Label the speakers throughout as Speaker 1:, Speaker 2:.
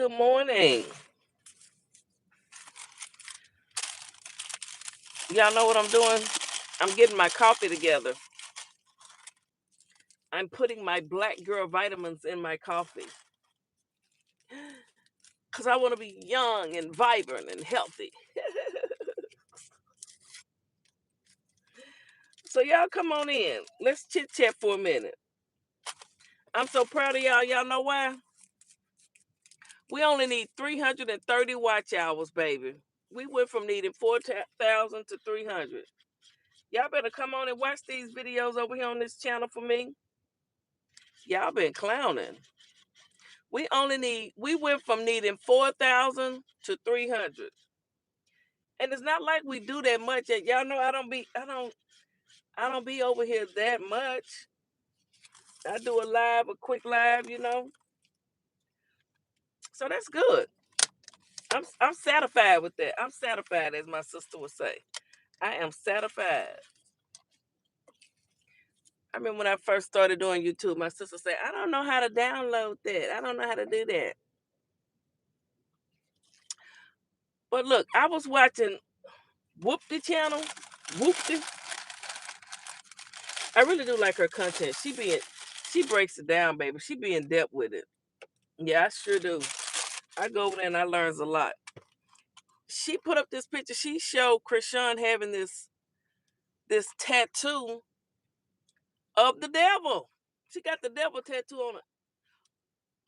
Speaker 1: Good morning. Y'all know what I'm doing? I'm getting my coffee together. I'm putting my black girl vitamins in my coffee because I want to be young and vibrant and healthy. So, y'all come on in. Let's chit chat for a minute. I'm so proud of y'all. Y'all know why? We only need 330 watch hours, baby. We went from needing 4,000 to 300. Y'all better come on and watch these videos over here on this channel for me. Y'all been clowning. We went from needing 4,000 to 300. And it's not like we do that much. Y'all know I don't be over here that much. I do a quick live. So that's good. I'm satisfied with that. I'm satisfied, as my sister would say. I am satisfied. I remember when I first started doing YouTube, my sister said, I don't know how to download that. I don't know how to do that. But look, I was watching Whoopty channel. Whoopty. I really do like her content. She breaks it down, baby. She be in depth with it. Yeah, I sure do. I go over there and I learns a lot. She put up this picture. She showed Krishan having this tattoo of the devil. She got the devil tattoo on it.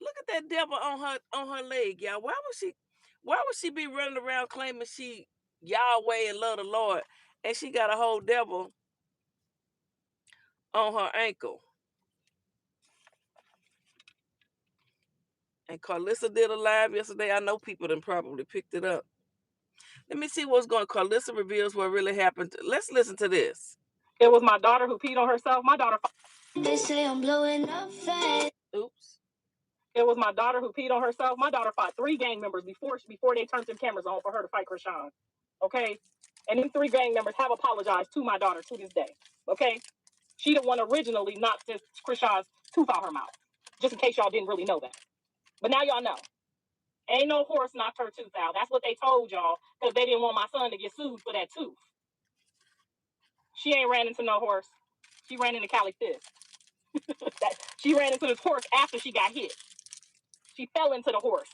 Speaker 1: Look at that devil on her leg, y'all. Why would she be running around claiming she Yahweh and love the Lord, and she got a whole devil on her ankle? And Carlissa did a live yesterday. I know people done probably picked it up. Let me see what's going on. Carlissa reveals what really happened. Let's listen to this.
Speaker 2: It was my daughter who peed on herself. My daughter. They say I'm blowing up fast.
Speaker 1: Oops.
Speaker 2: It was my daughter who peed on herself. My daughter fought 3 gang members before they turned them cameras on for her to fight Krishan. Okay? And them 3 gang members have apologized to my daughter to this day. Okay? She the one originally knocked this Krishan's tooth out her mouth. Just in case y'all didn't really know that. But now y'all know. Ain't no horse knocked her tooth out. That's what they told y'all because they didn't want my son to get sued for that tooth. She ain't ran into no horse. She ran into Cali Fist. She ran into this horse after she got hit. She fell into the horse.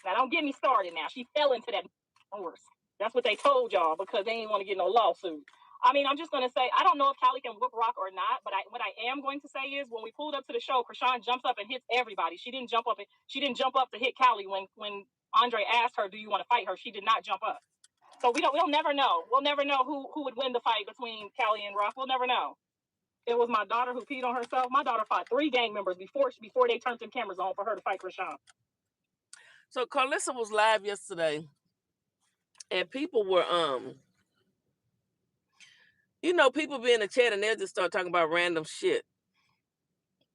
Speaker 2: Now, don't get me started now. She fell into that horse. That's what they told y'all because they didn't want to get no lawsuit. I mean, I'm just going to say, I don't know if Callie can whoop rock or not, but what I am going to say is when we pulled up to the show, Krishan jumps up and hits everybody. She didn't jump up to hit Callie when Andre asked her, do you want to fight her? She did not jump up. So we'll never know. We'll never know who would win the fight between Callie and Rock. We'll never know. It was my daughter who peed on herself. My daughter fought 3 gang members before they turned them cameras on for her to fight Krishan.
Speaker 1: So Carlissa was live yesterday, and people were people be in the chat and they'll just start talking about random shit.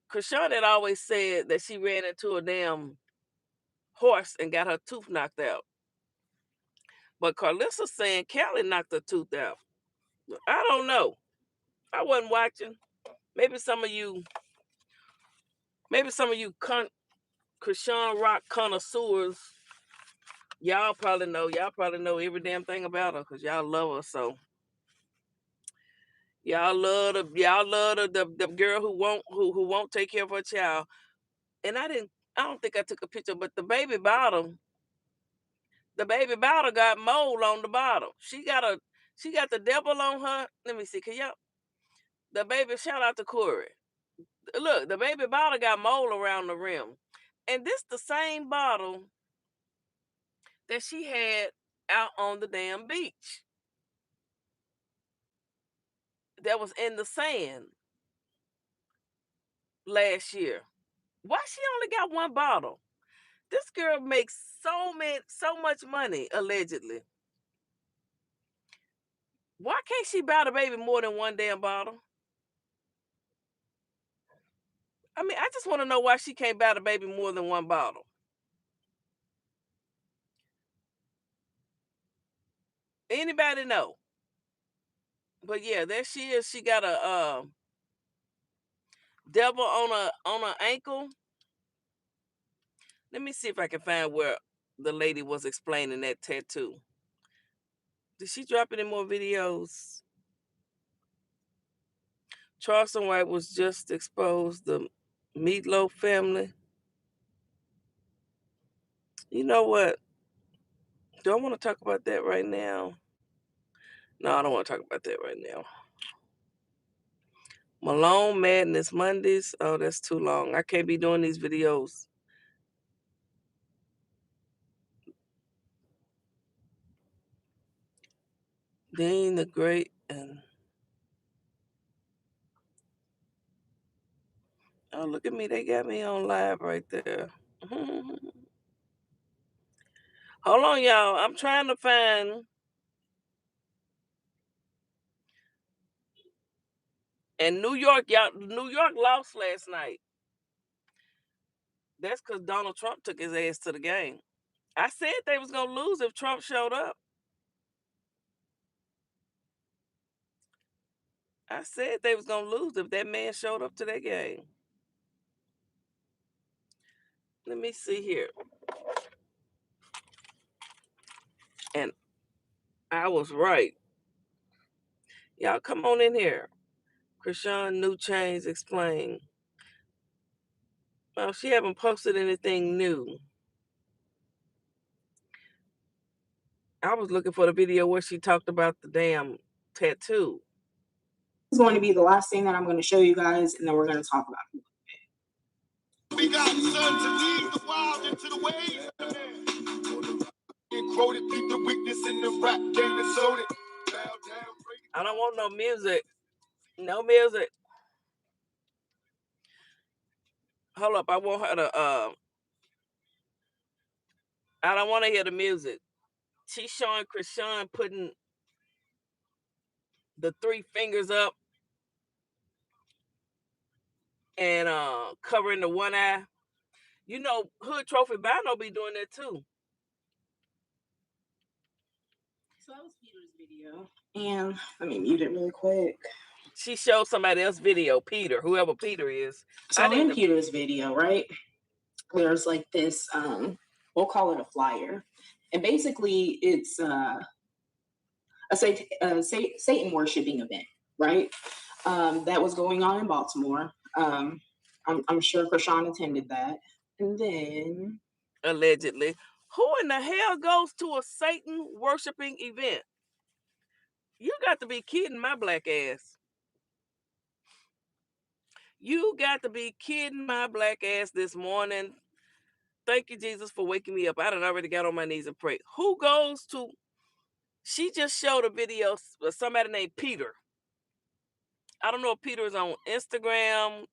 Speaker 1: Krishan had always said that she ran into a damn horse and got her tooth knocked out. But Carlissa's saying Callie knocked her tooth out. I don't know. I wasn't watching. Maybe some of you Krishan Rock connoisseurs, y'all probably know every damn thing about her because y'all love her. So y'all love the girl who won't take care of her child. And I don't think I took a picture, but the baby bottom got mold on the bottom. She got the devil on her. Let me see. Can y'all the baby shout out to Corey. Look, the baby bottle got mold around the rim. And this the same bottle that she had out on the damn beach. That was in the sand last year. Why she only got one bottle? This girl makes so much money, allegedly. Why can't she buy the baby more than one damn bottle? I mean, I just want to know why she can't buy the baby more than one bottle. Anybody know? But yeah, there she is. She got a devil on her ankle. Let me see if I can find where the lady was explaining that tattoo. Did she drop any more videos? Charleston White was just exposed, the Meatloaf family. You know what? Do I want to talk about that right now? No, I don't want to talk about that right now. Malone Madness Mondays. Oh, that's too long. I can't be doing these videos. Dean the Great and oh, look at me. They got me on live right there. Hold on, y'all. I'm trying to find. And New York, y'all, New York lost last night. That's because Donald Trump took his ass to the game. I said they was gonna lose if Trump showed up. I said they was gonna lose if that man showed up to that game. Let me see here. And I was right. Y'all come on in here. Krishan New Chains explain. Well, she haven't posted anything new. I was looking for the video where she talked about the damn tattoo.
Speaker 2: This is going to be the last thing that I'm going to show you guys, and then we're going to talk about it. We got sons to lead the wild into the waves. Quoted, keep the weakness in the rap game and sold it.
Speaker 1: I don't want no music. No music. Hold up, I want her to I don't want to hear the music. She's showing Krishan putting the 3 fingers up and covering the one eye. You know, Hood Trophy Bino be doing that too. So that was Peter's video. And let me mute it really quick. She showed somebody else's video, Peter, whoever Peter is.
Speaker 2: So in Peter's video, right, there's like this, we'll call it a flyer. And basically it's a Satan worshiping event, right? That was going on in Baltimore. I'm sure Krishan attended that. And then
Speaker 1: allegedly, who in the hell goes to a Satan worshiping event? You got to be kidding my black ass. You got to be kidding my black ass this morning. Thank you, Jesus, for waking me up. I done already got on my knees and prayed. Who goes to... She just showed a video of somebody named Peter. I don't know if Peter is on Instagram,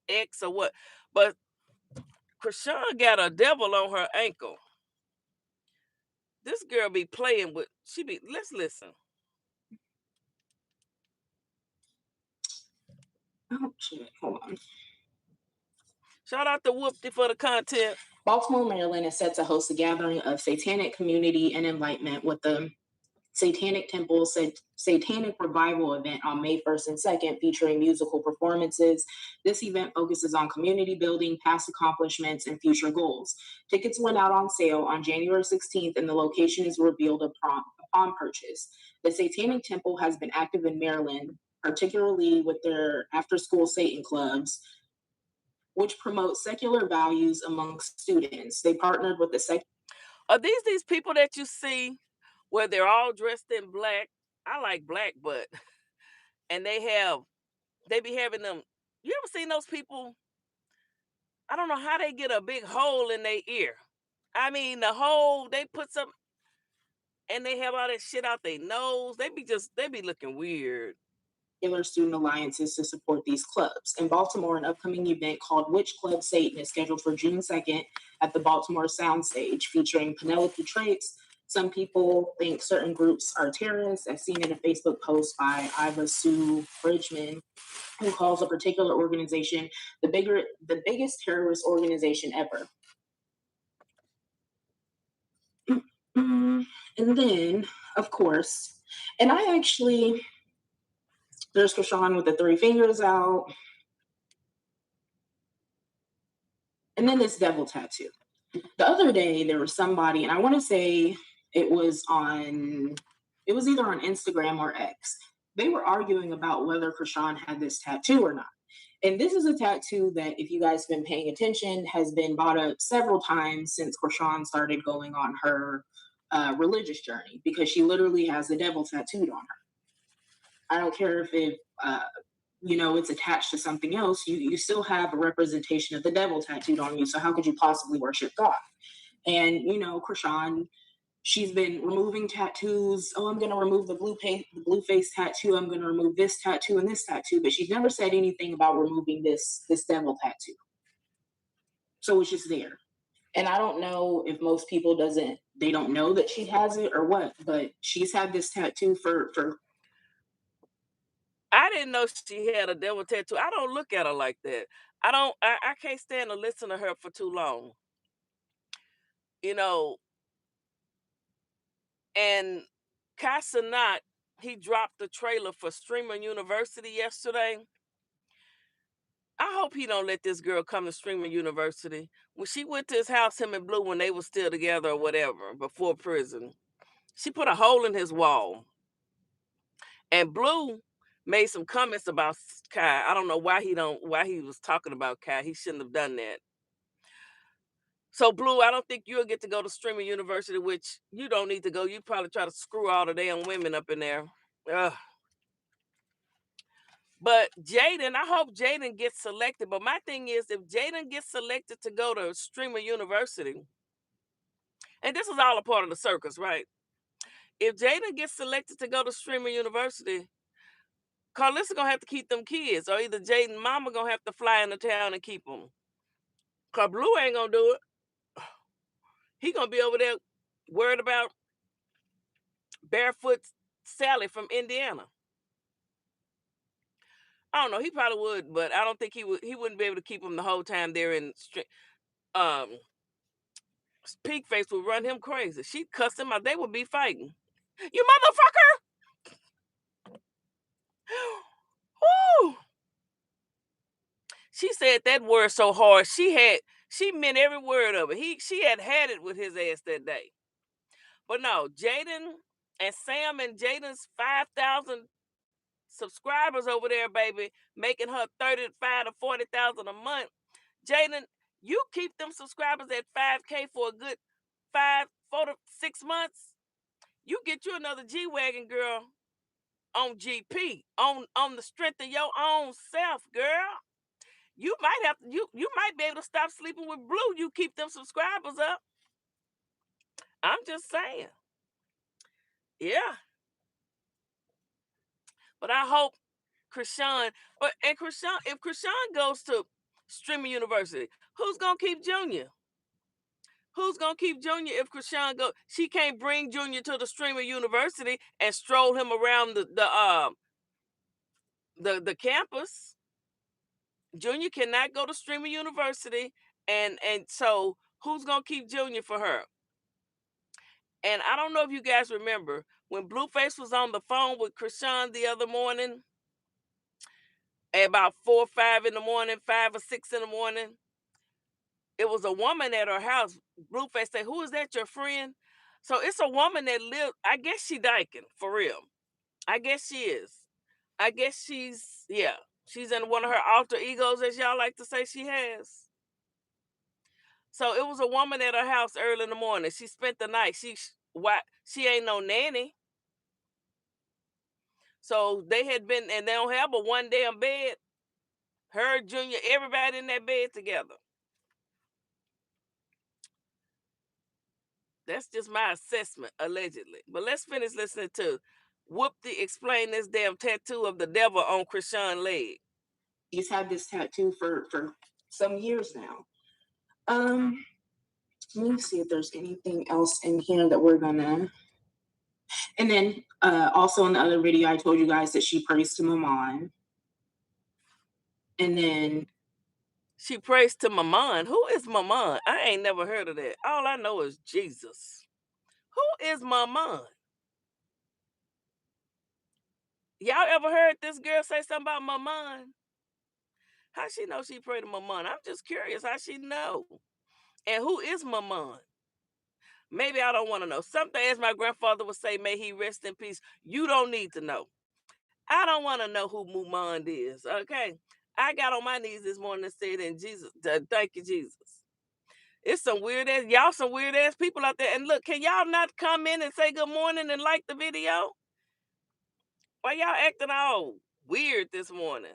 Speaker 1: X, or what, but Krishan got a devil on her ankle. This girl be playing with... Let's listen.
Speaker 2: Oh, shit. Hold on.
Speaker 1: Shout out to Whoopty for the content.
Speaker 2: Baltimore, Maryland is set to host a gathering of satanic community and enlightenment with the Satanic Temple Satanic Revival event on May 1st and 2nd, featuring musical performances. This event focuses on community building, past accomplishments, and future goals. Tickets went out on sale on January 16th, and the location is revealed upon purchase. The Satanic Temple has been active in Maryland, particularly with their after-school Satan clubs, which promote secular values amongst students. They partnered with the
Speaker 1: Are these people that you see where they're all dressed in black? I like black, but and they be having them. You ever seen those people? I don't know how they get a big hole in their ear. I mean, the hole, they put some, and they have all that shit out their nose. They be looking weird.
Speaker 2: Student alliances to support these clubs. In Baltimore, an upcoming event called Witch Club Satan is scheduled for June 2nd at the Baltimore Soundstage, featuring Penelope Traits. Some people think certain groups are terrorists, as seen in a Facebook post by Iva Sue Bridgman, who calls a particular organization the biggest terrorist organization ever. And then, of course, and there's Krishan with the 3 fingers out. And then this devil tattoo. The other day there was somebody, and I want to say it was either on Instagram or X. They were arguing about whether Krishan had this tattoo or not. And this is a tattoo that, if you guys have been paying attention, has been brought up several times since Krishan started going on her religious journey, because she literally has the devil tattooed on her. I don't care if it's attached to something else. You still have a representation of the devil tattooed on you. So how could you possibly worship God? And Krishan, she's been removing tattoos. Oh, I'm going to remove the Blueface tattoo. I'm going to remove this tattoo and this tattoo. But she's never said anything about removing this devil tattoo. So it's just there. And I don't know if most people they don't know that she has it or what. But she's had this tattoo for.
Speaker 1: I didn't know she had a devil tattoo. I don't look at her like that. I can't stand to listen to her for too long. You know, and Casanat, he dropped the trailer for Streaming University yesterday. I hope he don't let this girl come to Streaming University. When she went to his house, him and Blue, when they were still together or whatever, before prison, she put a hole in his wall. And Blue made some comments about Kai. I don't know why he was talking about Kai. He shouldn't have done that. So Blue, I don't think you'll get to go to Streaming University, which you don't need to go. You probably try to screw all the damn women up in there. Ugh. But Jaden, I hope Jaden gets selected. But my thing is, if Jaden gets selected to go to Streamer University, and this is all a part of the circus, right? If Jaden gets selected to go to Streamer University, Carlissa gonna have to keep them kids, or either Jaden mama gonna have to fly into town and keep them. Cause Blue ain't gonna do it. He gonna be over there worried about barefoot Sally from Indiana. I don't know. He probably would, but I don't think he would. He wouldn't be able to keep him the whole time there in. Um, Pig Face would run him crazy. She'd cuss him out. They would be fighting. You motherfucker! Woo! She said that word so hard. She meant every word of it. She had it with his ass that day. But no, Jaden and Sam and Jaden's 5,000 subscribers over there, baby, making her 35 to 40,000 a month. Jaden, you keep them subscribers at 5K for a good 4 to 6 months. You get you another G-Wagon, girl, on GP, on the strength of your own self, girl. You might be able to stop sleeping with Blue. You keep them subscribers up. I'm just saying. Yeah. But I hope Krishan, if Krishan goes to Streaming University, who's gonna keep Junior? Who's gonna keep Junior if Krishan go? She can't bring Junior to the Streamer University and stroll him around the campus. Junior cannot go to Streamer University, and so who's gonna keep Junior for her? And I don't know if you guys remember when Blueface was on the phone with Krishan the other morning at about 4 or 5 in the morning, 5 or 6 in the morning. It was a woman at her house. Blueface said, "Who is that, your friend?" So it's a woman that lived, I guess she dyking, for real. I guess she is. I guess she's in one of her alter egos, as y'all like to say she has. So it was a woman at her house early in the morning. She spent the night. She ain't no nanny. So they had been, and they don't have but one damn bed. Her, Junior, everybody in that bed together. That's just my assessment, allegedly. But let's finish listening to Whoopty explain this damn tattoo of the devil on Krishan's leg. He's had this tattoo for some years now. Let me see if there's anything else in here that we're gonna. And then also in the other video, I told you guys that she prays to Maman. And then she prays to Maman. Who is Maman? I ain't never heard of that. All I know is Jesus. Who is Maman? Y'all ever heard this girl say something about Maman? How she know she prayed to Maman? I'm just curious how she know. And who is Maman? Maybe I don't want to know. Something, as my grandfather would say, may he rest in peace. You don't need to know. I don't want to know who Mumand is. Okay. I got on my knees this morning and said, "In Jesus, thank you, Jesus." It's some weird ass, y'all, some weird ass people out there. And look, can y'all not come in and say good morning and like the video? Why y'all acting all weird this morning?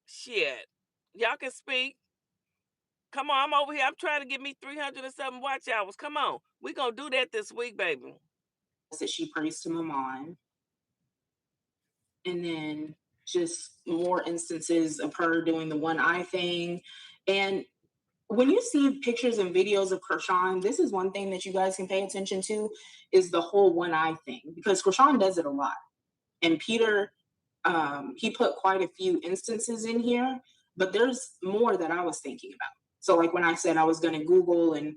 Speaker 1: Shit. Y'all can speak. Come on, I'm over here. I'm trying to get me 307 watch hours. Come on. We gonna do that this week, baby.
Speaker 2: That she prays to Maman, and then just more instances of her doing the one eye thing. And when you see pictures and videos of Krishan, this is one thing that you guys can pay attention to is the whole one eye thing, because Krishan does it a lot. And Peter, he put quite a few instances in here, but there's more that I was thinking about. So, like when I said I was going to Google and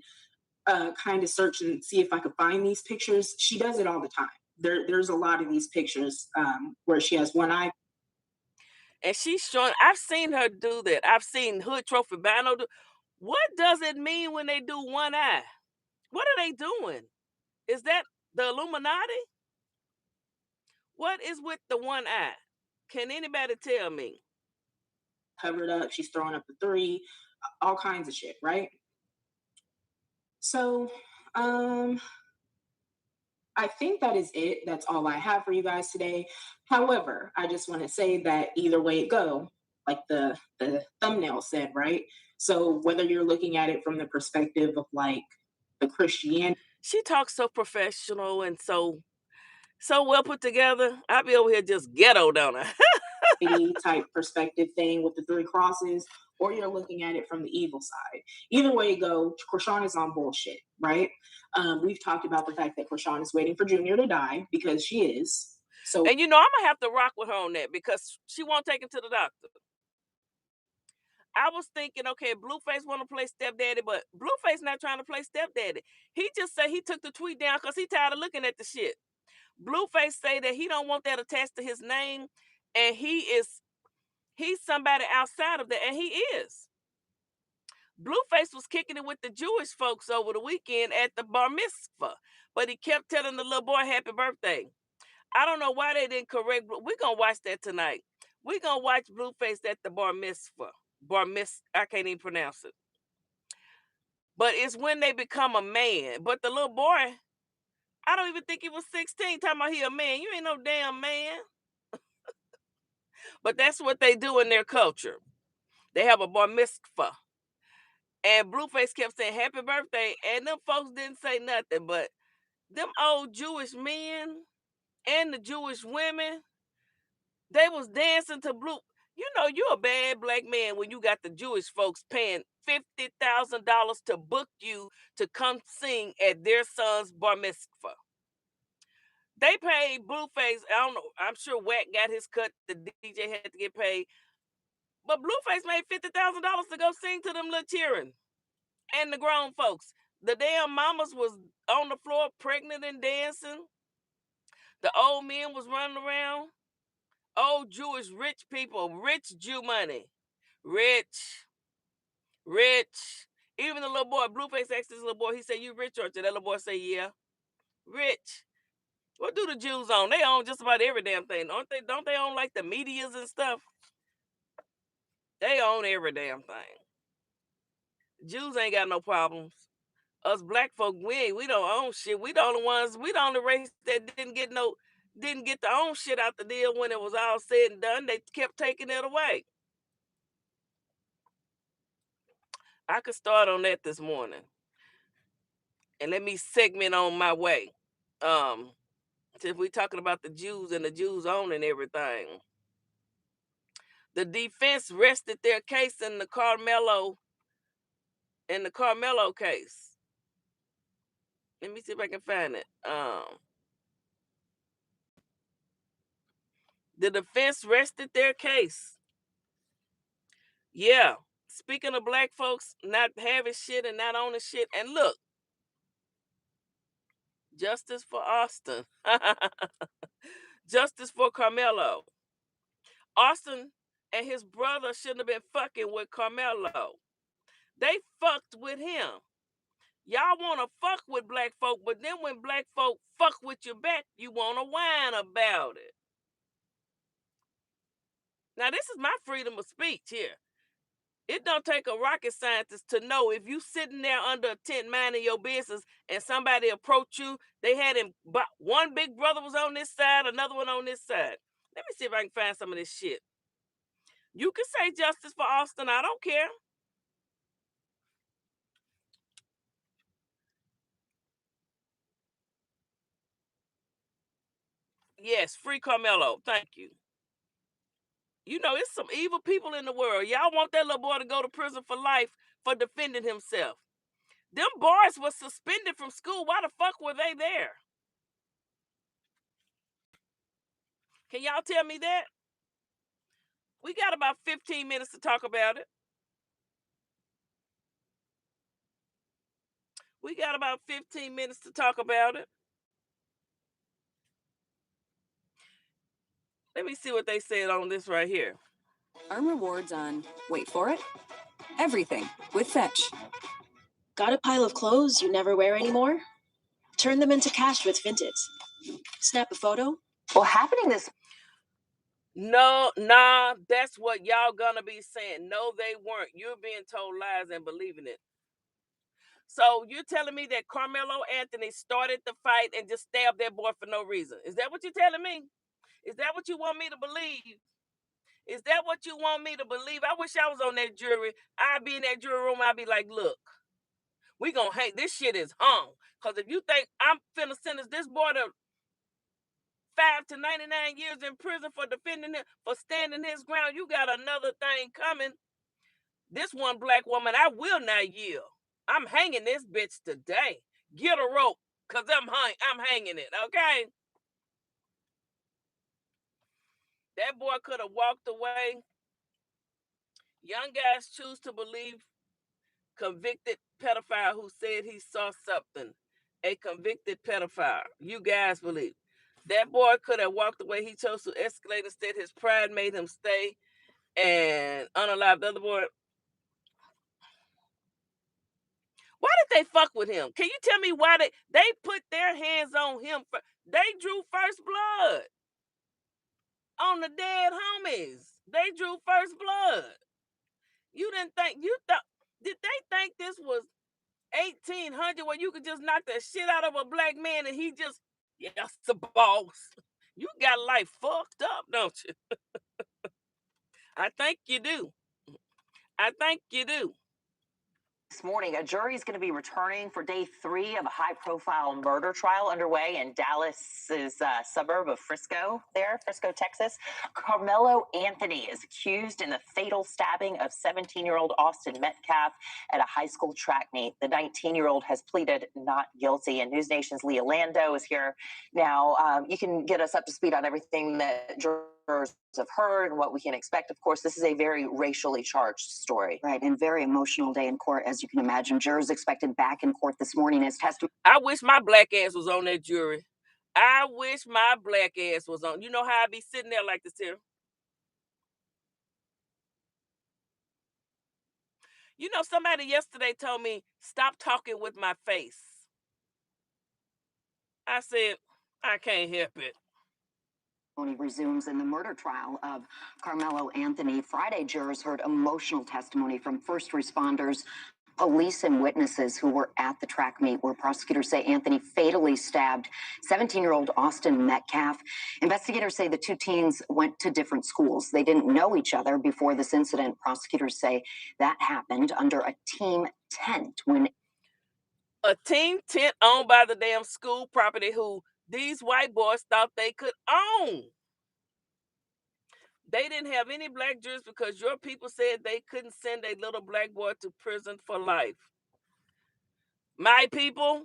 Speaker 2: kind of search and see if I could find these pictures, she does it all the time. There's a lot of these pictures where she has one eye.
Speaker 1: And she's showing, I've seen her do that. I've seen Hood Trophy Bano do. What does it mean when they do one eye? What are they doing? Is that the Illuminati? What is with the one eye? Can anybody tell me?
Speaker 2: Covered up, she's throwing up the three, all kinds of shit, right? So, I think that is it. That's all I have for you guys today. However, I just want to say that either way it go, like the thumbnail said, right? So whether you're looking at it from the perspective of like the Christianity
Speaker 1: She talks so professional and so well put together. I be over here just ghetto, don't I?
Speaker 2: type perspective thing with the three crosses, or you're looking at it from the evil side. Either way you go, Krishan is on bullshit, right? We've talked about the fact that Krishan is waiting for Junior to die because she is. So
Speaker 1: And you know, I'm gonna have to rock with her on that because she won't take him to the doctor. I was thinking, okay, Blueface want to play stepdaddy, but Blueface not trying to play stepdaddy. He just said he took the tweet down because he tired of looking at the shit. Blueface say that he don't want that attached to his name, and he's somebody outside of that, and he is. Blueface was kicking it with the Jewish folks over the weekend at the bar mitzvah, but he kept telling the little boy happy birthday. I don't know why they didn't correct. We're gonna watch that tonight. We're gonna watch Blueface at the bar mitzvah. I can't even pronounce it. But it's when they become a man. But the little boy, I don't even think he was 16. Talking about he a man. You ain't no damn man. But that's what they do in their culture. They have a bar mitzvah. And Blueface kept saying happy birthday. And them folks didn't say nothing. But them old Jewish men and the Jewish women, they was dancing to Blue. You know, you're a bad black man when you got the Jewish folks paying $50,000 to book you to come sing at their son's bar mitzvah. They paid Blueface. I don't know. I'm sure Wack got his cut. The DJ had to get paid. But Blueface made $50,000 to go sing to them little cheering and the grown folks. The damn mamas was on the floor pregnant and dancing. The old men was running around. Old Jewish rich people, rich Jew money. Rich, rich. Even the little boy, Blueface asked this little boy, he said, "You rich, aren't you?" That little boy say, "Yeah." Rich. What do the Jews own? They own just about every damn thing. Don't they own like the medias and stuff? They own every damn thing. Jews ain't got no problems. Us black folk, we don't own shit. We the only ones, we the only race that didn't get to own shit out the deal when it was all said and done. They kept taking it away. I could start on that this morning. And let me segment on my way. Um, since we're talking about the Jews and the Jews owning everything. The defense rested their case in the Carmelo case. Let me see if I can find it. The defense rested their case. Yeah. Speaking of black folks not having shit and not owning shit, and look, justice for Austin, justice for Carmelo. Austin and his brother shouldn't have been fucking with Carmelo. They fucked with him. Y'all want to fuck with black folk, but then when black folk fuck with you back, you want to whine about it. Now, this is my freedom of speech here. It don't take a rocket scientist to know if you sitting there under a tent minding your business and somebody approach you, they had him, but one big brother was on this side, another one on this side. Let me see if I can find some of this shit. You can say justice for Austin. I don't care. Yes, free Carmelo. Thank you. You know, it's some evil people in the world. Y'all want that little boy to go to prison for life for defending himself. Them boys was suspended from school. Why the fuck were they there? Can y'all tell me that? We got about 15 minutes to talk about it. We got about 15 minutes to talk about it. Let me see what they said on this right here.
Speaker 2: Earn rewards on, wait for it, everything with Fetch. Got a pile of clothes you never wear anymore? Turn them into cash with Vinted. Snap a photo. Well, happening this.
Speaker 1: No, nah, that's what y'all gonna be saying. No, they weren't. You're being told lies and believing it. So you're telling me that Carmelo Anthony started the fight and just stabbed that boy for no reason? Is that what you're telling me? Is that what you want me to believe? Is that what you want me to believe? I wish I was on that jury. I'd be in that jury room. I'd be like, look, we gonna hang. This shit is hung. Because if you think I'm finna sentence this boy to 5 to 99 years in prison for defending him, for standing his ground, you got another thing coming. This one black woman, I will not yield. I'm hanging this bitch today. Get a rope, because I'm hanging it, okay? That boy could have walked away. Young guys choose to believe convicted pedophile who said he saw something. A convicted pedophile. You guys believe. That boy could have walked away. He chose to escalate. Instead, his pride made him stay and unalive the other boy. Why did they fuck with him? Can you tell me why they put their hands on him? They drew first blood on the dead homies. They drew first blood. You didn't think, you thought, did they think this was 1800 where you could just knock the shit out of a black man and he just, yes, the boss. You got life fucked up, don't you? I think you do. I think you do.
Speaker 2: This morning, a jury is going to be returning for day 3 of a high-profile murder trial underway in Dallas's suburb of Frisco, Texas. Carmelo Anthony is accused in the fatal stabbing of 17-year-old Austin Metcalf at a high school track meet. The 19-year-old has pleaded not guilty, and News Nation's Leah Lando is here now. You can get us up to speed on everything that jurors have heard and what we can expect. Of course, this is a very racially charged story. Right, and very emotional day in court, as you can imagine. Jurors expected back in court this morning as testimony.
Speaker 1: I wish my black ass was on that jury. I wish my black ass was on. You know how I be sitting there like this here? You know, somebody yesterday told me, stop talking with my face. I said, I can't help it.
Speaker 2: Resumes in the murder trial of Carmelo Anthony. Friday, jurors heard emotional testimony from first responders, police, and witnesses who were at the track meet where prosecutors say Anthony fatally stabbed 17-year-old Austin Metcalf. Investigators say the two teens went to different schools. They didn't know each other before this incident. Prosecutors say that happened under a team tent when
Speaker 1: a team tent owned by the damn school property who these white boys thought they could own. They didn't have any black jurors because your people said they couldn't send a little black boy to prison for life. My people,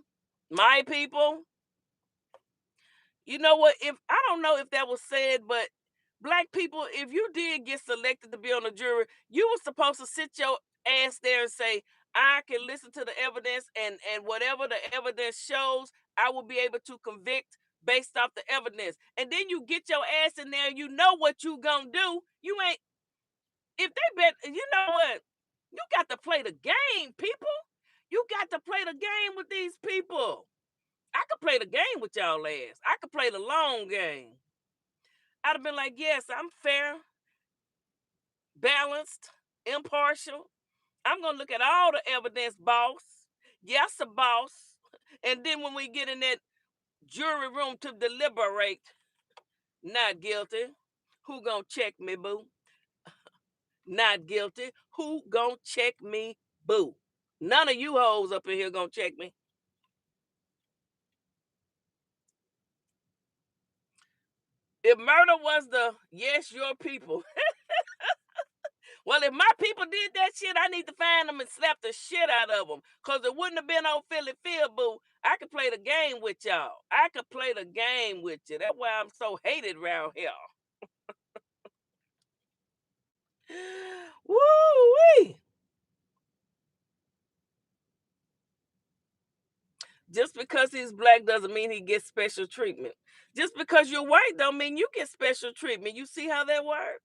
Speaker 1: you know what? If I don't know if that was said, but black people, if you did get selected to be on the jury, you were supposed to sit your ass there and say, I can listen to the evidence, and whatever the evidence shows, I will be able to convict based off the evidence. And then you get your ass in there and you know what you gonna do. You ain't, if they bet, you know what? You got to play the game, people. You got to play the game with these people. I could play the game with y'all ass. I could play the long game. I'd have been like, yes, I'm fair, balanced, impartial. I'm going to look at all the evidence, boss. Yes, a boss. And then when we get in that jury room to deliberate, not guilty. Who gonna check me, boo? Not guilty. Who gonna check me, boo? None of you hoes up in here gonna check me. If murder was the yes, your people. Well, if my people did that shit, I need to find them and slap the shit out of them. Because it wouldn't have been on Philly Field, boo. I could play the game with y'all. I could play the game with you. That's why I'm so hated around here. Woo-wee. Just because he's black doesn't mean he gets special treatment. Just because you're white don't mean you get special treatment. You see how that works?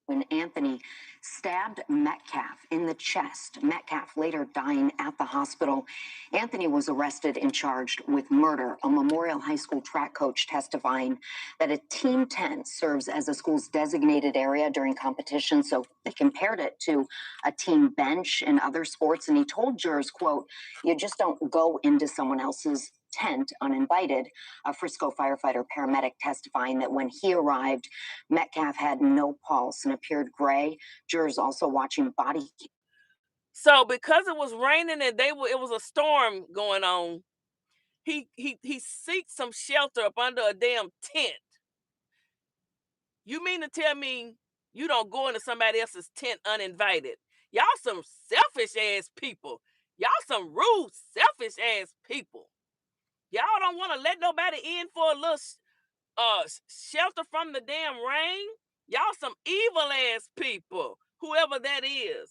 Speaker 2: When Anthony stabbed Metcalf in the chest, Metcalf later dying at the hospital. Anthony was arrested and charged with murder. A Memorial High School track coach testifying that a team tent serves as a school's designated area during competition, so they compared it to a team bench in other sports. And he told jurors, quote, "You just don't go into someone else's tent uninvited." A Frisco firefighter paramedic testifying that when he arrived, Metcalf had no pulse and appeared gray. Jurors also watching body.
Speaker 1: So because it was raining and it was a storm going on, he seeked some shelter up under a damn tent. You mean to tell me you don't go into somebody else's tent uninvited? Y'all some selfish ass people. Y'all some rude, selfish ass people. Y'all don't want to let nobody in for a little shelter from the damn rain. Y'all some evil ass people, whoever that is.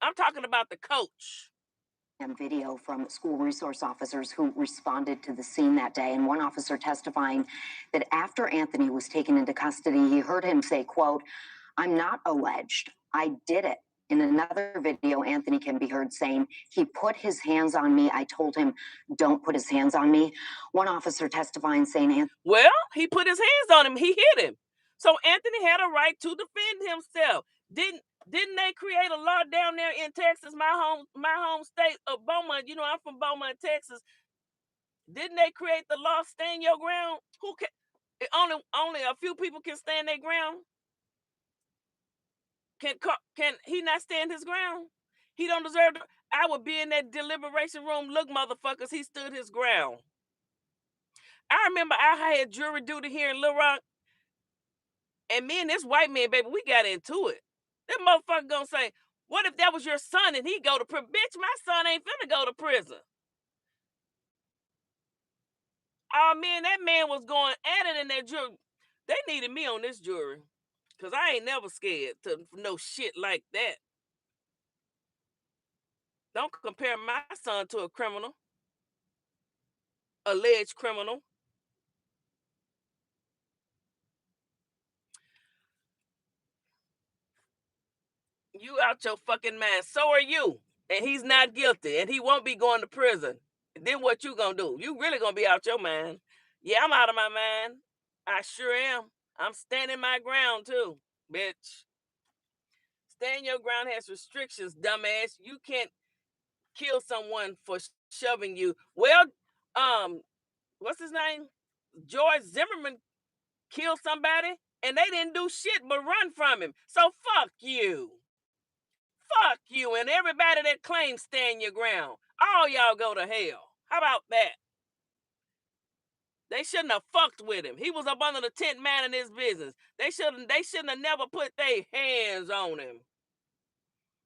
Speaker 1: I'm talking about the coach.
Speaker 2: And video from school resource officers who responded to the scene that day. And one officer testifying that after Anthony was taken into custody, he heard him say, quote, "I'm not alleged. I did it." In another video, Anthony can be heard saying, "He put his hands on me. I told him, don't put his hands on me." One officer testifying saying,
Speaker 1: well, he put his hands on him. He hit him. So Anthony had a right to defend himself. Didn't they create a law down there in Texas, my home state of Beaumont? You know, I'm from Beaumont, Texas. Didn't they create the law, stand your ground? Who can only a few people can stand their ground? Can he not stand his ground? He don't deserve to. I would be in that deliberation room. Look, motherfuckers, he stood his ground. I remember I had jury duty here in Little Rock, and me and this white man, baby, we got into it. That motherfucker gonna say, "What if that was your son and he go to prison?" Bitch, my son ain't finna go to prison. Oh man, that man was going at it in that jury. They needed me on this jury, cause I ain't never scared to no shit like that. Don't compare my son to a criminal, alleged criminal. You out your fucking mind. So are you. And he's not guilty, and he won't be going to prison. And then what you gonna do? You really gonna be out your mind. Yeah, I'm out of my mind. I sure am. I'm standing my ground too, bitch. Stand your ground has restrictions, dumbass. You can't kill someone for shoving you. Well, what's his name? George Zimmerman killed somebody, and they didn't do shit but run from him. So fuck you. Fuck you and everybody that claims stand your ground. All y'all go to hell. How about that? They shouldn't have fucked with him. He was up under the tent minding his business. They shouldn't have never put their hands on him.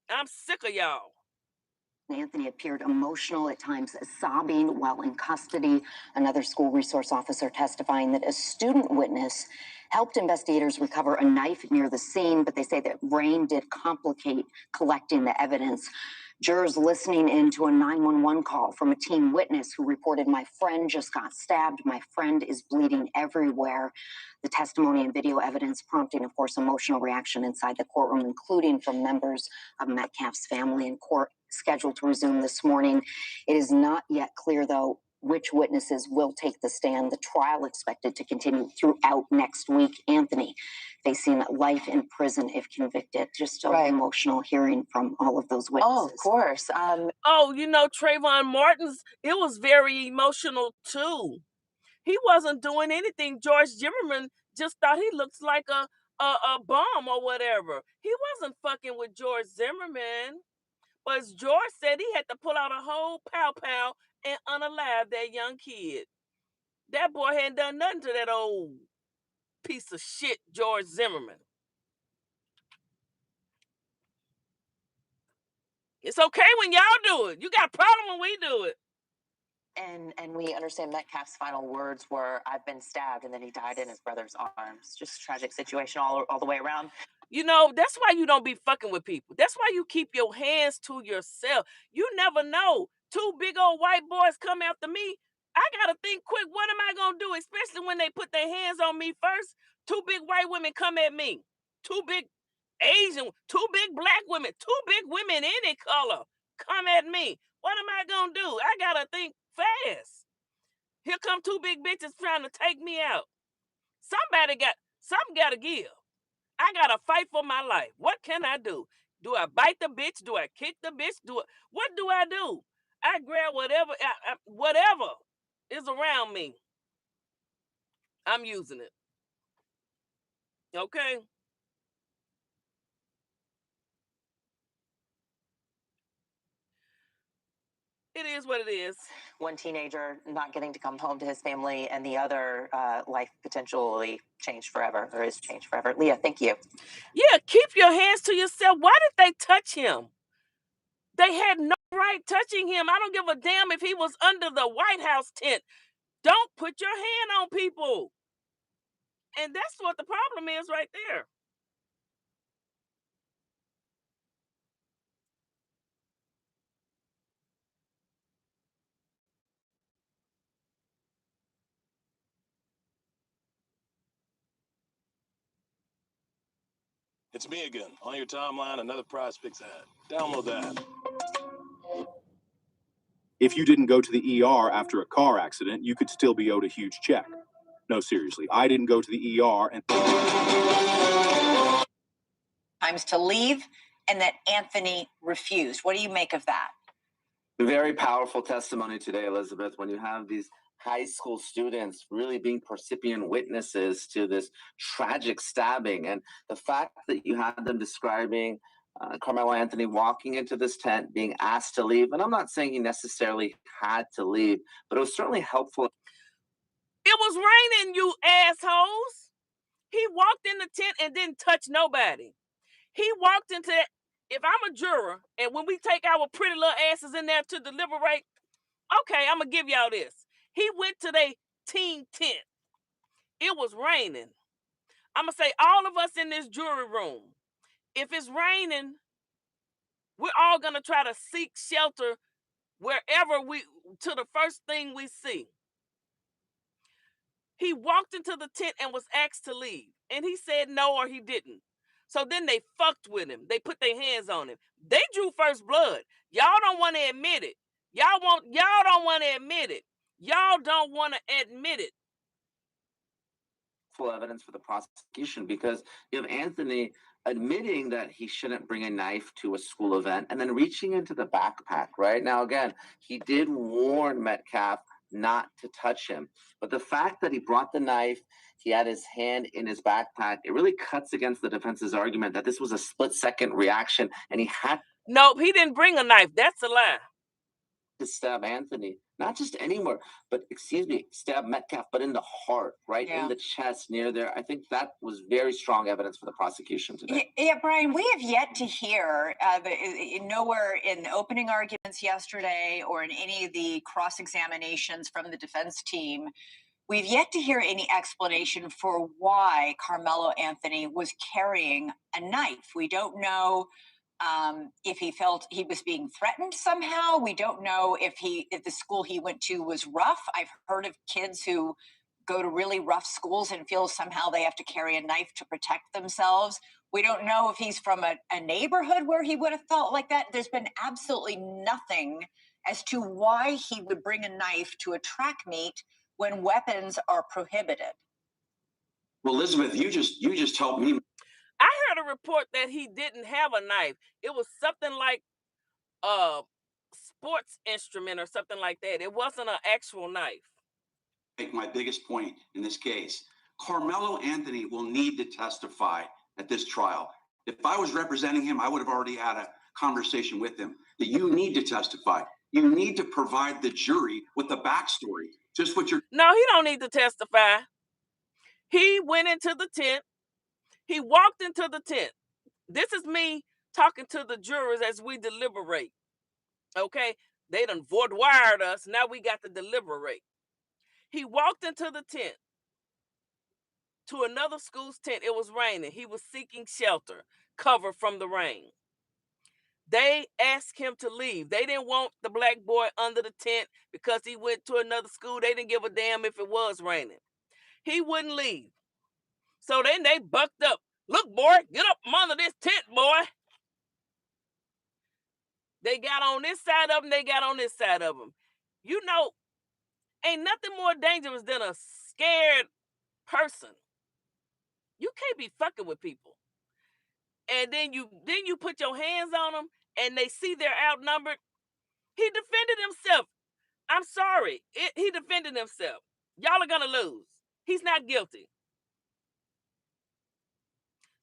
Speaker 1: I'm sick of y'all.
Speaker 2: Anthony appeared emotional at times, sobbing while in custody. Another school resource officer testifying that a student witness helped investigators recover a knife near the scene, but they say that rain did complicate collecting the evidence.
Speaker 3: Jurors listening in to a 911 call from a teen witness who reported, "My friend just got stabbed. My friend is bleeding everywhere." The testimony and video evidence prompting, of course, emotional reaction inside the courtroom, including from members of Metcalf's family, and court scheduled to resume this morning. It is not yet clear, though, which witnesses will take the stand. The trial expected to continue throughout next week. Anthony facing life in prison if convicted. Just so emotional hearing from all of those witnesses.
Speaker 4: Oh, of course.
Speaker 1: Oh, you know, Trayvon Martin's, it was very emotional too. He wasn't doing anything. George Zimmerman just thought he looks like a bum or whatever. He wasn't fucking with George Zimmerman. But as George said, he had to pull out a whole pow and unalive that young kid. That boy hadn't done nothing to that old piece of shit, George Zimmerman. It's okay when y'all do it. You got a problem when we do it.
Speaker 4: And we understand Metcalf's final words were, "I've been stabbed," and then he died in his brother's arms. Just tragic situation all the way around.
Speaker 1: You know, that's why you don't be fucking with people. That's why you keep your hands to yourself. You never know. Two big old white boys come after me. I gotta think quick, what am I gonna do? Especially when they put their hands on me first. Two big white women come at me. Two big Asian, two big black women, two big women any color come at me. What am I gonna do? I gotta think fast. Here come two big bitches trying to take me out. Something gotta give. I gotta fight for my life. What can I do? Do I bite the bitch? Do I kick the bitch? What do I do? I grab whatever is around me. I'm using it. Okay? It is what it is.
Speaker 4: One teenager not getting to come home to his family, and the other life potentially changed forever, or is changed forever. Leah, thank you.
Speaker 1: Yeah, keep your hands to yourself. Why did they touch him? They had no right touching him. I don't give a damn if he was under the White House tent. Don't put your hand on people. And that's what the problem is right there.
Speaker 5: It's me again. On your timeline, another Prize Picks ad. Download that.
Speaker 6: If you didn't go to the ER after a car accident, you could still be owed a huge check. No, seriously, I didn't go to the ER and...
Speaker 7: Times to leave, and that Anthony refused. What do you make of that?
Speaker 8: Very powerful testimony today, Elizabeth, when you have these high school students really being percipient witnesses to this tragic stabbing. And the fact that you had them describing Carmelo Anthony walking into this tent, being asked to leave. And I'm not saying he necessarily had to leave, but it was certainly helpful.
Speaker 1: It was raining, you assholes. He walked in the tent and didn't touch nobody. He walked into that. If I'm a juror, and when we take our pretty little asses in there to deliberate, okay, I'm going to give y'all this. He went to their teen tent. It was raining. I'm going to say all of us in this jury room, if it's raining, we're all going to try to seek shelter wherever to the first thing we see. He walked into the tent and was asked to leave. And he said no, or he didn't. So then they fucked with him. They put their hands on him. They drew first blood. Y'all don't want to admit it. Y'all don't want to admit it. Y'all don't want to admit it.
Speaker 8: Full evidence for the prosecution, because you have Anthony admitting that he shouldn't bring a knife to a school event and then reaching into the backpack, right? Now, again, he did warn Metcalf not to touch him. But the fact that he brought the knife, he had his hand in his backpack, it really cuts against the defense's argument that this was a split-second reaction and he had...
Speaker 1: Nope, he didn't bring a knife. That's a lie.
Speaker 8: To stab Anthony, not just anywhere, but stab Metcalf, but in the heart, right? In the chest near there. I think that was very strong evidence for the prosecution today.
Speaker 7: Yeah, Brian, we have yet to hear nowhere in opening arguments yesterday or in any of the cross-examinations from the defense team, we've yet to hear any explanation for why Carmelo Anthony was carrying a knife. We don't know if he felt he was being threatened somehow. We don't know if the school he went to was rough. I've heard of kids who go to really rough schools and feel somehow they have to carry a knife to protect themselves. We don't know if he's from a neighborhood where he would have felt like that. There's been absolutely nothing as to why he would bring a knife to a track meet when weapons are prohibited.
Speaker 9: Well, Elizabeth, you just helped me.
Speaker 1: I heard a report that he didn't have a knife. It was something like a sports instrument or something like that. It wasn't an actual knife.
Speaker 9: Make my biggest point in this case. Carmelo Anthony will need to testify at this trial. If I was representing him, I would have already had a conversation with him that you need to testify. You need to provide the jury with the backstory. Just what you're.
Speaker 1: No, he don't need to testify. He went into the tent. He walked into the tent. This is me talking to the jurors as we deliberate. Okay? They done wired us. Now we got to deliberate. He walked into the tent, to another school's tent. It was raining. He was seeking shelter, cover from the rain. They asked him to leave. They didn't want the black boy under the tent because he went to another school. They didn't give a damn if it was raining. He wouldn't leave. So then they bucked up. Look, boy, get up from under this tent, boy. They got on this side of him. They got on this side of him. You know, ain't nothing more dangerous than a scared person. You can't be fucking with people. And then you put your hands on them and they see they're outnumbered. He defended himself. I'm sorry. He defended himself. Y'all are going to lose. He's not guilty.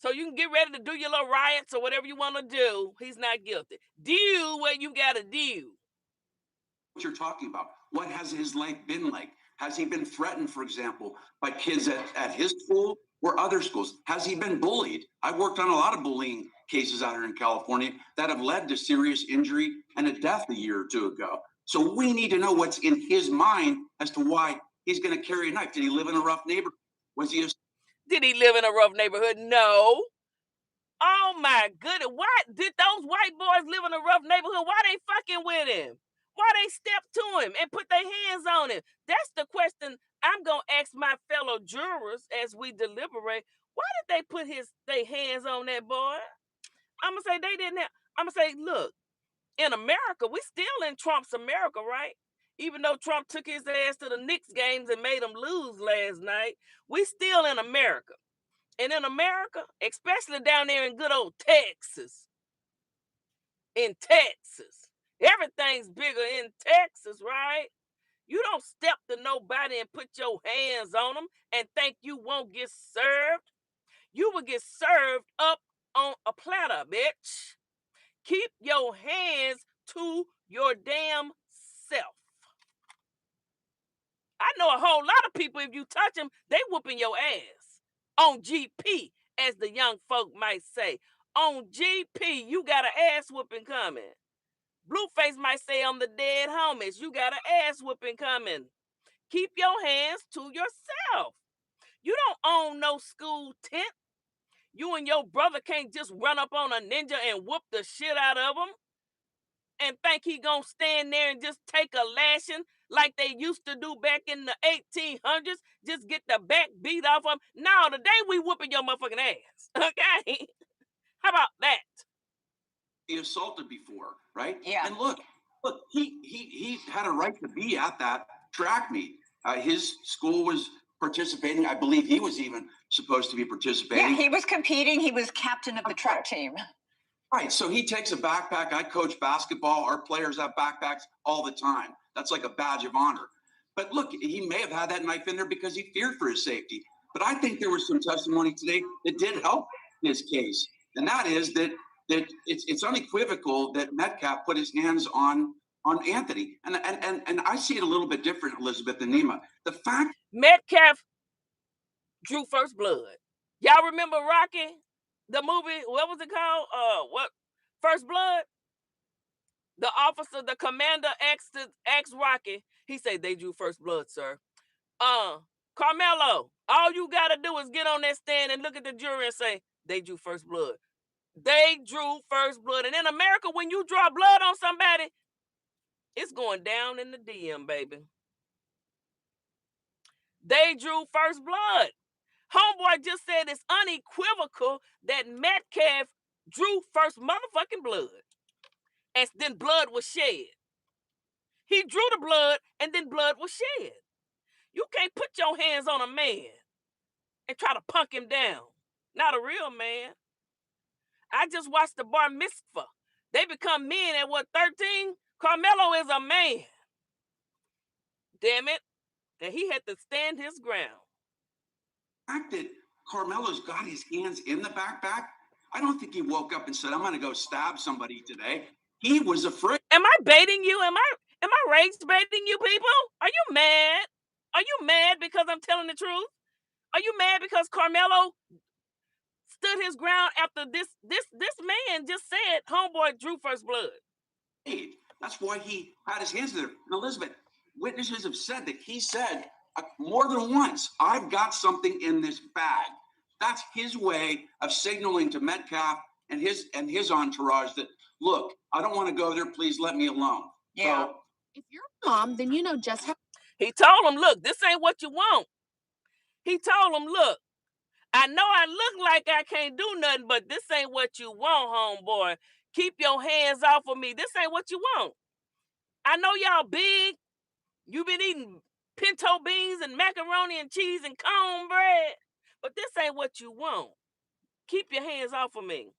Speaker 1: So you can get ready to do your little riots or whatever you want to do. He's not guilty. Do what you got to do.
Speaker 9: What you're talking about. What has his life been like? Has he been threatened, for example, by kids at his school or other schools? Has he been bullied? I've worked on a lot of bullying cases out here in California that have led to serious injury and a death a year or two ago. So we need to know what's in his mind as to why he's going to carry a knife. Did he live in a rough neighborhood?
Speaker 1: Did he live in a rough neighborhood? No. Oh my goodness. Why did those white boys live in a rough neighborhood? Why they fucking with him? Why they step to him and put their hands on him? That's the question I'm going to ask my fellow jurors as we deliberate. Why did they put their hands on that boy? I'm going to say they didn't have. I'm going to say, look, in America, we still in Trump's America, right? Even though Trump took his ass to the Knicks games and made them lose last night, we still in America. And in America, especially down there in good old Texas, everything's bigger in Texas, right? You don't step to nobody and put your hands on them and think you won't get served. You will get served up on a platter, bitch. Keep your hands to your damn self. I know a whole lot of people, if you touch them, they whooping your ass. On GP, as the young folk might say. On GP, you got an ass whooping coming. Blueface might say on the dead homies, you got an ass whooping coming. Keep your hands to yourself. You don't own no school tent. You and your brother can't just run up on a ninja and whoop the shit out of him and think he gonna stand there and just take a lashing like they used to do back in the 1800s, just get the back beat off them. No, today we whooping your motherfucking ass, okay? How about that?
Speaker 9: He assaulted before, right?
Speaker 7: Yeah.
Speaker 9: And look, he had a right to be at that track meet. His school was participating. I believe he was even supposed to be participating.
Speaker 7: Yeah, he was competing. He was captain of the track team.
Speaker 9: Right. So he takes a backpack. I coach basketball. Our players have backpacks all the time. That's like a badge of honor. But look, he may have had that knife in there because he feared for his safety. But I think there was some testimony today that did help his case. And that is that it's unequivocal that Metcalf put his hands on Anthony. And I see it a little bit different, Elizabeth and Nima. The fact
Speaker 1: Metcalf drew first blood. Y'all remember Rocky? The movie, what was it called? What? First Blood? The officer, the commander asked Rocky. He said, they drew first blood, sir. Carmelo, all you got to do is get on that stand and look at the jury and say, they drew first blood. They drew first blood. And in America, when you draw blood on somebody, it's going down in the DM, baby. They drew first blood. Homeboy just said it's unequivocal that Metcalf drew first motherfucking blood. And then blood was shed. He drew the blood and then blood was shed. You can't put your hands on a man and try to punk him down. Not a real man. I just watched the bar mitzvah. They become men at what, 13? Carmelo is a man. Damn it. And he had to stand his ground.
Speaker 9: The fact that Carmelo's got his hands in the backpack, I don't think he woke up and said, I'm going to go stab somebody today. He was afraid.
Speaker 1: Am I baiting you? Am I rage baiting you people? Are you mad? Are you mad because I'm telling the truth? Are you mad because Carmelo stood his ground after this man just said homeboy drew first blood?
Speaker 9: That's why he had his hands there. And Elizabeth, witnesses have said that he said more than once, I've got something in this bag. That's his way of signaling to Metcalf and his entourage that, look, I don't want to go there. Please let me alone.
Speaker 7: Yeah.
Speaker 9: So,
Speaker 10: If you're a mom, then you know just how.
Speaker 1: He told him, look, this ain't what you want. He told him, look, I know I look like I can't do nothing, but this ain't what you want, homeboy. Keep your hands off of me. This ain't what you want. I know y'all big. You been eating pinto beans and macaroni and cheese and cornbread, but this ain't what you want. Keep your hands off of me.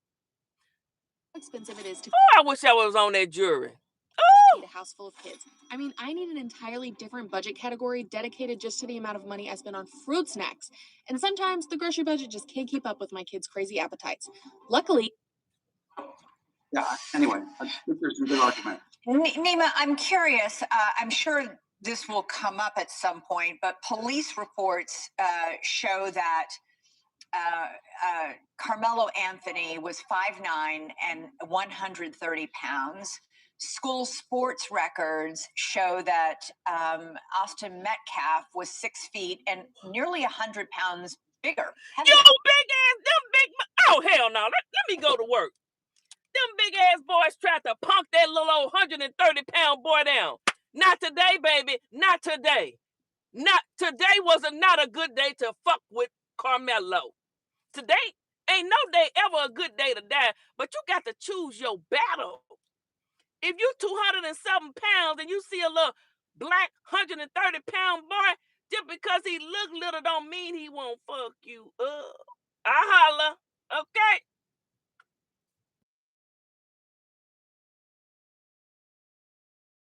Speaker 10: How expensive it is to
Speaker 1: I wish I was on that jury.
Speaker 10: feed a house full of kids. I mean, I need an entirely different budget category dedicated just to the amount of money I spend on fruit snacks. And sometimes the grocery budget just can't keep up with my kids' crazy appetites. Luckily,
Speaker 9: yeah, anyway, I think there's some good argument.
Speaker 7: Nima, I'm curious. I'm sure this will come up at some point, but police reports show that Carmelo Anthony was 5'9" and 130 pounds. School sports records show that Austin Metcalf was 6 feet and nearly 100 pounds bigger.
Speaker 1: Yo, big ass, them big. Oh, hell no. Let me go to work. Them big ass boys tried to punk that little old 130-pound boy down. Not today, baby. Not today. Not today was not a good day to fuck with Carmelo. Today ain't no day ever a good day to die, but you got to choose your battle. If you 207 pounds and you see a little black 130-pound boy, just because he look little don't mean he won't fuck you up. I holla.